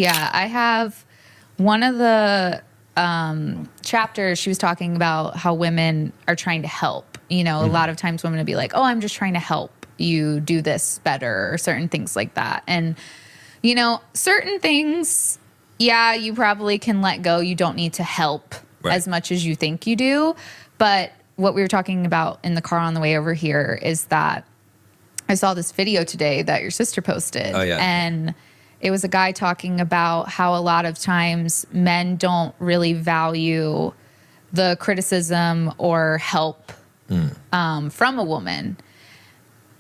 Yeah, I have one of the chapters. She was talking about how women are trying to help. You know, a lot of times women would be like, oh, I'm just trying to help you do this better, or certain things like that. And, you know, certain things, yeah, you probably can let go. You don't need to help as much as you think you do. But what we were talking about in the car on the way over here is that I saw this video today that your sister posted. Oh, yeah. And it was a guy talking about how a lot of times men don't really value the criticism or help from a woman.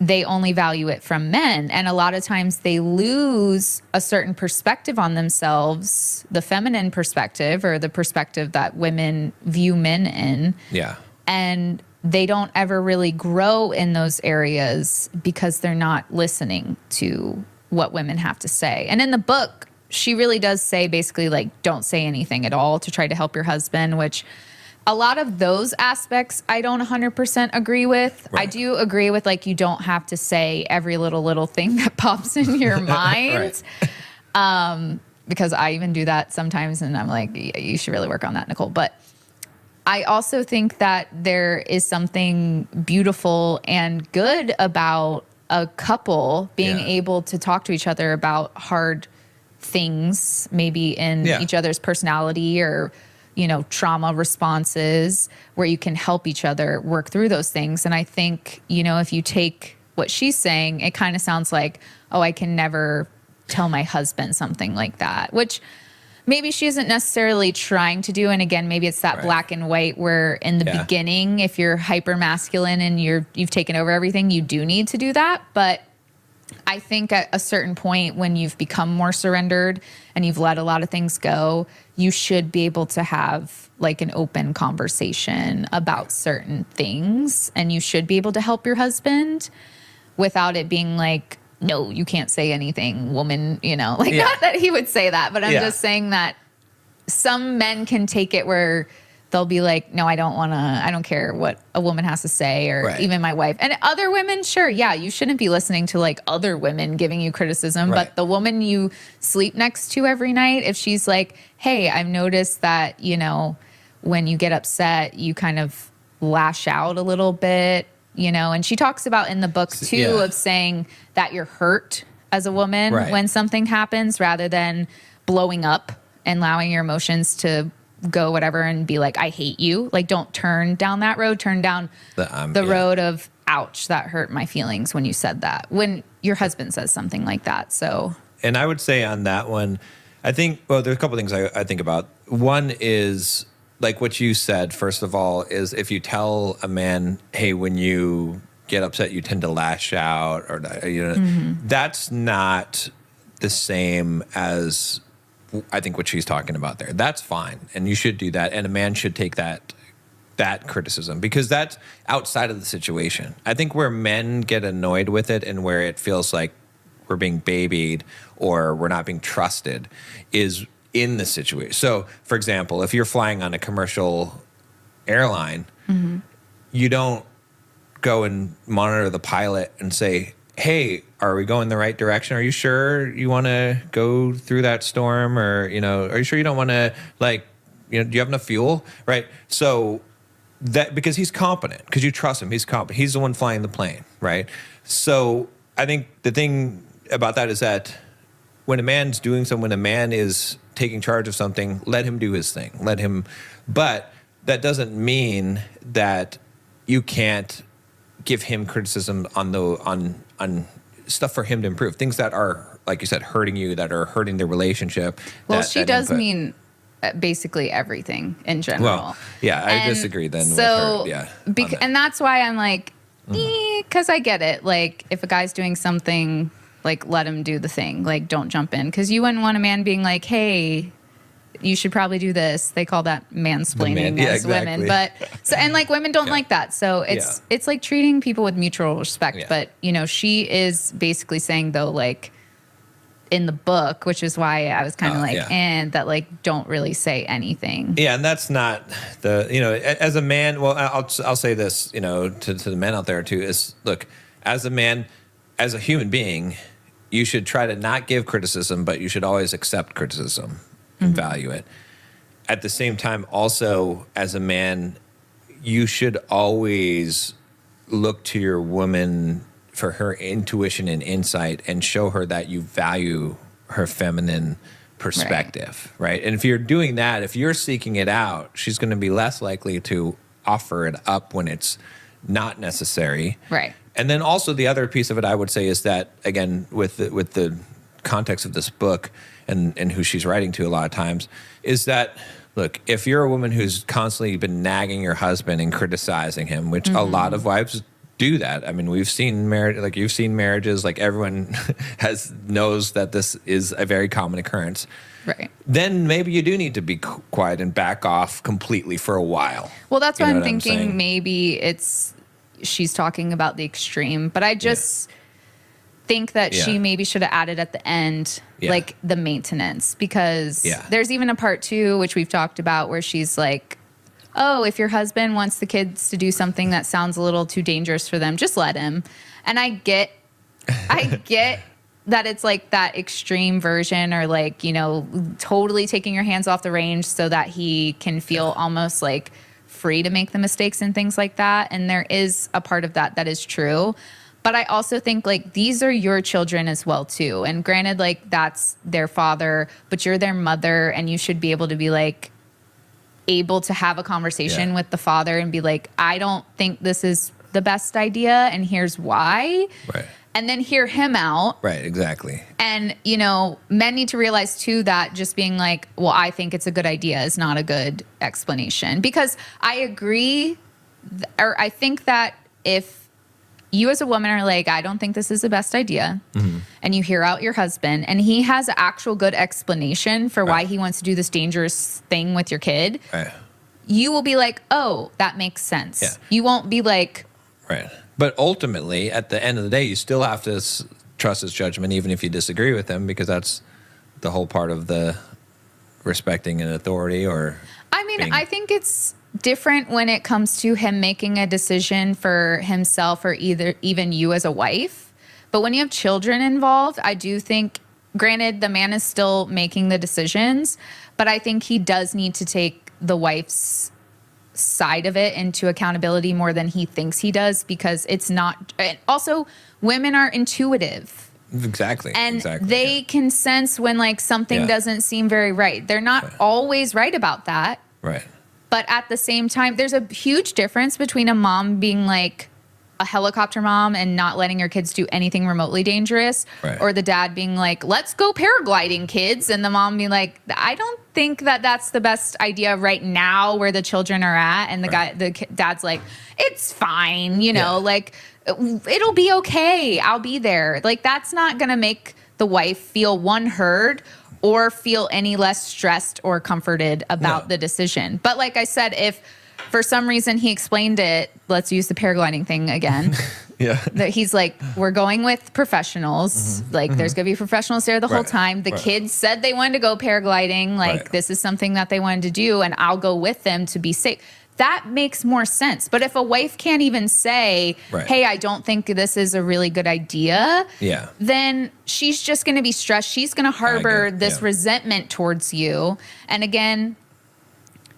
They only value it from men. And a lot of times they lose a certain perspective on themselves, the feminine perspective or the perspective that women view men in. Yeah. And they don't ever really grow in those areas because they're not listening to what women have to say. And in the book, she really does say basically like, don't say anything at all to try to help your husband, which a lot of those aspects I don't 100% agree with. Right. I do agree with like, you don't have to say every little thing that pops in your mind. Because I even do that sometimes and I'm like, yeah, you should really work on that, Nicole. But I also think that there is something beautiful and good about a couple being able to talk to each other about hard things, maybe in each other's personality or, you know, trauma responses, where you can help each other work through those things. And I think, you know, if you take what she's saying, it kind of sounds like, oh, I can never tell my husband something like that, which maybe she isn't necessarily trying to do. And again, maybe it's that black and white where in the beginning, if you're hyper masculine and you've taken over everything, you do need to do that. But I think at a certain point when you've become more surrendered and you've let a lot of things go, you should be able to have like an open conversation about certain things. And you should be able to help your husband without it being like, no, you can't say anything, woman, you know, like not that he would say that, but I'm just saying that some men can take it where they'll be like, no, I don't care what a woman has to say, or even my wife. And other women, sure, yeah, you shouldn't be listening to like other women giving you criticism, but the woman you sleep next to every night, if she's like, hey, I've noticed that, you know, when you get upset, you kind of lash out a little bit, you know, and she talks about in the book too of saying that you're hurt as a woman when something happens rather than blowing up and allowing your emotions to go whatever and be like, I hate you. Like, don't turn down that road. Turn down the road of, ouch, that hurt my feelings when you said that. When your husband says something like that. So, and I would say on that one, I think, well, there's a couple things I think about. One is like what you said, first of all, is if you tell a man, hey, when you get upset, you tend to lash out, or, you know, that's not the same as I think what she's talking about there. That's fine. And you should do that. And a man should take that criticism, because that's outside of the situation. I think where men get annoyed with it and where it feels like we're being babied or we're not being trusted is in the situation. So, for example, if you're flying on a commercial airline, you don't go and monitor the pilot and say, hey, are we going the right direction? Are you sure you want to go through that storm? Or, you know, are you sure you don't want to, like, you know, do you have enough fuel? Right. So that, because he's competent, because you trust him, he's competent. He's the one flying the plane. Right. So I think the thing about that is that when a man's doing something, when a man is taking charge of something, let him do his thing. Let him, but that doesn't mean that you can't give him criticism on stuff for him to improve. Things that are, like you said, hurting you, that are hurting the relationship. Well, she does mean basically everything in general. Well, yeah, I disagree then with her. Yeah. And that's why I'm like, because I get it. Like, if a guy's doing something, like, let him do the thing. Like, don't jump in. Because you wouldn't want a man being like, hey, you should probably do this. They call that mansplaining as women. But so, and like, women don't like that. So it's like treating people with mutual respect. Yeah. But, you know, she is basically saying, though, like, in the book, which is why I was kind of and that, like, don't really say anything. Yeah, and that's not the, you know, as a man, well, I'll say this, you know, to the men out there too, is, look, as a man, as a human being, you should try to not give criticism, but you should always accept criticism and value it. At the same time, also, as a man, you should always look to your woman for her intuition and insight and show her that you value her feminine perspective, right? And if you're doing that, if you're seeking it out, she's going to be less likely to offer it up when it's not necessary. Right. And then also the other piece of it I would say is that, again, with the context of this book and who she's writing to a lot of times, is that, look, if you're a woman who's constantly been nagging your husband and criticizing him, which a lot of wives do that. I mean, we've seen marriage, like you've seen marriages, like everyone knows that this is a very common occurrence. Right. Then maybe you do need to be quiet and back off completely for a while. Well, that's why I'm thinking maybe she's talking about the extreme, but I just think that she maybe should have added at the end, like the maintenance, because there's even a part 2, which we've talked about, where she's like, oh, if your husband wants the kids to do something that sounds a little too dangerous for them, just let him. And I get that it's like that extreme version, or like, you know, totally taking your hands off the range so that he can feel almost like free to make the mistakes and things like that. And there is a part of that is true. But I also think like these are your children as well too. And granted, like that's their father, but you're their mother, and you should be able to be like, able to have a conversation with the father and be like, I don't think this is the best idea, and here's why. Right. And then hear him out. Right, exactly. And, you know, men need to realize too that just being like, well, I think it's a good idea is not a good explanation. Because I agree, or I think that if you as a woman are like, I don't think this is the best idea, and you hear out your husband, and he has an actual good explanation for why he wants to do this dangerous thing with your kid, you will be like, oh, that makes sense. Yeah. You won't be like... Right. But ultimately, at the end of the day, you still have to trust his judgment, even if you disagree with him, because that's the whole part of the respecting an authority or... I mean, I think it's different when it comes to him making a decision for himself or even you as a wife. But when you have children involved, I do think, granted, the man is still making the decisions, but I think he does need to take the wife's side of it into accountability more than he thinks he does, because it's not. And also, women are intuitive. Exactly. And they can sense when like something doesn't seem very right. They're not always right about that. Right. But at the same time, there's a huge difference between a mom being like a helicopter mom and not letting your kids do anything remotely dangerous, or the dad being like, let's go paragliding, kids. And the mom being like, I don't think that that's the best idea right now where the children are at. And the dad's like, it's fine. You know, like it'll be okay. I'll be there. Like that's not going to make the wife feel heard or feel any less stressed or comforted about the decision. But like I said, if for some reason he explained it, let's use the paragliding thing again. That he's like, we're going with professionals. Like there's going to be professionals there the whole time. The kids said they wanted to go paragliding. Like this is something that they wanted to do, and I'll go with them to be safe. That makes more sense. But if a wife can't even say, hey, I don't think this is a really good idea, then she's just going to be stressed. She's going to harbor this resentment towards you. And again,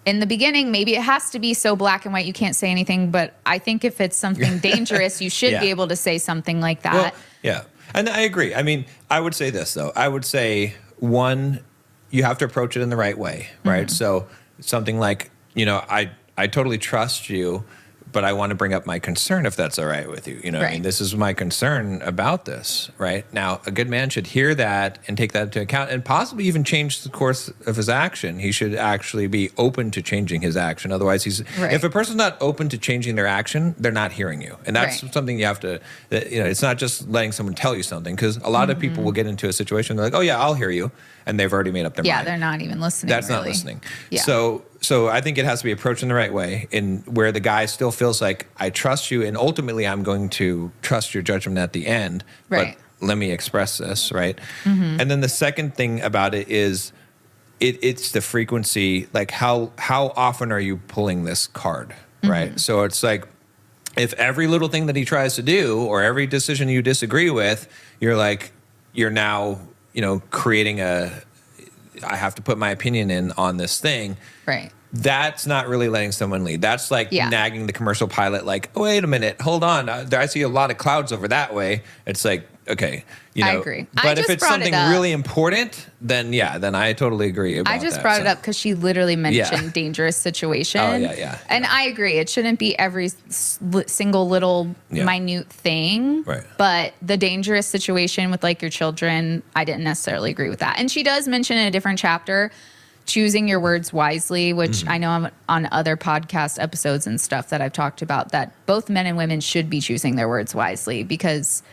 in the beginning, maybe it has to be so black and white you can't say anything. But I think if it's something dangerous, you should be able to say something like that. Well, and I agree. I mean, I would say this, though. I would say, one, you have to approach it in the right way, right? So something like, you know, I totally trust you, but I want to bring up my concern if that's all right with you. You know, I mean, this is my concern about this, right? Now, a good man should hear that and take that into account and possibly even change the course of his action. He should actually be open to changing his action. Otherwise, if a person's not open to changing their action, they're not hearing you. And that's something you have to, you know, it's not just letting someone tell you something, because a lot of people will get into a situation, they're like, oh yeah, I'll hear you. And they've already made up their mind. Yeah, they're not even listening. That's not listening. Yeah. So I think it has to be approached in the right way, in where the guy still feels like, I trust you, and ultimately I'm going to trust your judgment at the end. But let me express this, right? And then the second thing about it is it's the frequency. Like how often are you pulling this card, right? So it's like, if every little thing that he tries to do or every decision you disagree with, you're like, you're now, creating I have to put my opinion in on this thing. Right. That's not really letting someone lead. That's like nagging the commercial pilot, like, oh, wait a minute, hold on. I see a lot of clouds over that way. It's like, okay, I agree. But if it's something really important, then I totally agree about that. I just brought it up because she literally mentioned dangerous situation. Oh, yeah. And I agree. It shouldn't be every single little minute thing. Right. But the dangerous situation with like your children, I didn't necessarily agree with that. And she does mention in a different chapter, choosing your words wisely, which I know I'm on other podcast episodes and stuff that I've talked about, that both men and women should be choosing their words wisely, because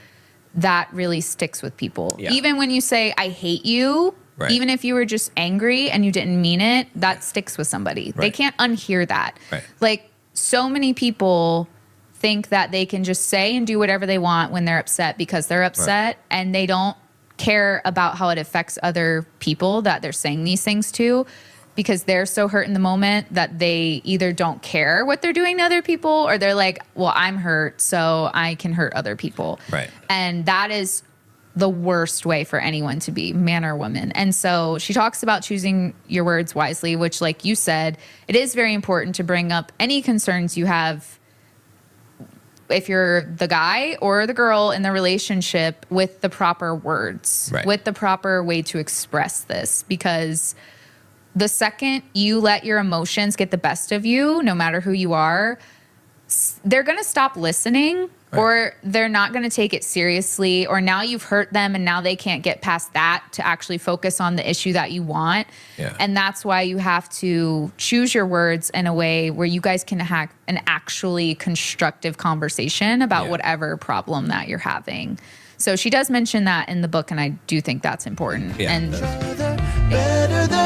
that really sticks with people. Yeah. Even when you say, I hate you, even if you were just angry and you didn't mean it, that sticks with somebody. Right. They can't unhear that. Right. Like, so many people think that they can just say and do whatever they want when they're upset because they're upset, and they don't care about how it affects other people that they're saying these things to, because they're so hurt in the moment that they either don't care what they're doing to other people, or they're like, well, I'm hurt, so I can hurt other people. Right. And that is the worst way for anyone to be, man or woman. And so she talks about choosing your words wisely, which, like you said, it is very important to bring up any concerns you have if you're the guy or the girl in the relationship, with the proper words, with the proper way to express this. Because the second you let your emotions get the best of you, no matter who you are, they're going to stop listening, or they're not going to take it seriously, or now you've hurt them and now they can't get past that to actually focus on the issue that you want. Yeah. And that's why you have to choose your words in a way where you guys can have an actually constructive conversation about whatever problem that you're having. So she does mention that in the book, and I do think that's important. Yeah. And better than